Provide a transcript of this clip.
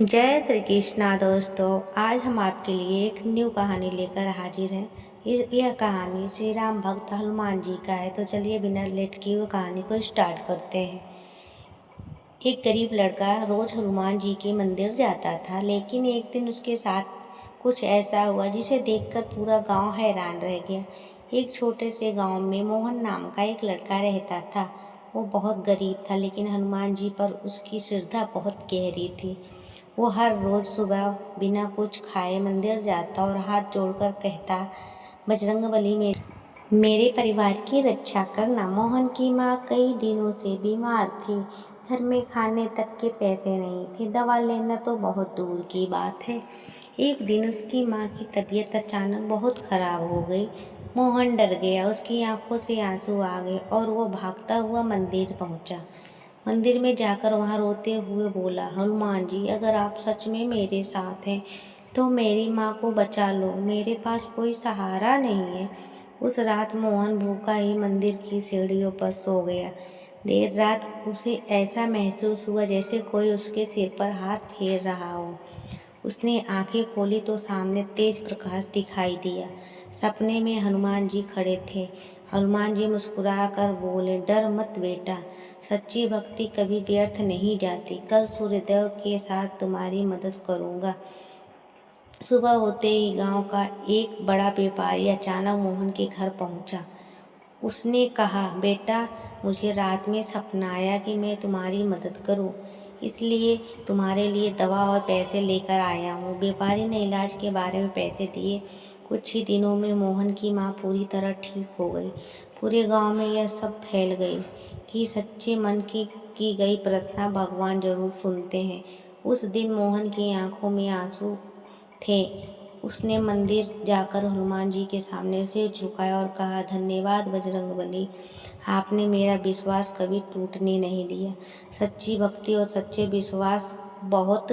जय श्री कृष्णा दोस्तों। आज हम आपके लिए एक न्यू कहानी लेकर हाजिर हैं। यह कहानी श्री राम भक्त हनुमान जी का है। तो चलिए बिना लेट किए हुए कहानी को स्टार्ट करते हैं। एक गरीब लड़का रोज हनुमान जी के मंदिर जाता था, लेकिन एक दिन उसके साथ कुछ ऐसा हुआ जिसे देखकर पूरा गांव हैरान रह गया। एक छोटे से गांव में मोहन नाम का एक लड़का रहता था। वो बहुत गरीब था, लेकिन हनुमान जी पर उसकी श्रद्धा बहुत गहरी थी। वो हर रोज सुबह बिना कुछ खाए मंदिर जाता और हाथ जोड़कर कहता, बजरंगबली मेरे परिवार की रक्षा करना। मोहन की माँ कई दिनों से बीमार थी। घर में खाने तक के पैसे नहीं थे, दवा लेना तो बहुत दूर की बात है। एक दिन उसकी माँ की तबीयत अचानक बहुत खराब हो गई। मोहन डर गया, उसकी आंखों से आंसू आ गए और वो भागता हुआ मंदिर पहुंचा। मंदिर में जाकर वहां रोते हुए बोला, हनुमान जी, अगर आप सच में मेरे साथ हैं तो मेरी माँ को बचा लो, मेरे पास कोई सहारा नहीं है। उस रात मोहन भूखा ही मंदिर की सीढ़ियों पर सो गया। देर रात उसे ऐसा महसूस हुआ जैसे कोई उसके सिर पर हाथ फेर रहा हो। उसने आंखें खोली तो सामने तेज प्रकाश दिखाई दिया। सपने में हनुमान जी खड़े थे। हनुमान जी मुस्कुराकर बोले, डर मत बेटा, सच्ची भक्ति कभी व्यर्थ नहीं जाती। कल सूर्योदय के साथ तुम्हारी मदद करूंगा। सुबह होते ही गांव का एक बड़ा व्यापारी अचानक मोहन के घर पहुंचा। उसने कहा, बेटा, मुझे रात में सपना आया कि मैं तुम्हारी मदद करूं, इसलिए तुम्हारे लिए दवा और पैसे लेकर आया हूँ। व्यापारी ने इलाज के बारे में पैसे दिए। कुछ ही दिनों में मोहन की माँ पूरी तरह ठीक हो गई। पूरे गांव में यह सब फैल गई कि सच्चे मन की गई प्रार्थना भगवान जरूर सुनते हैं। उस दिन मोहन की आंखों में आंसू थे। उसने मंदिर जाकर हनुमान जी के सामने सिर झुकाया और कहा, धन्यवाद बजरंगबली, आपने मेरा विश्वास कभी टूटने नहीं दिया। सच्ची भक्ति और सच्चे विश्वास बहुत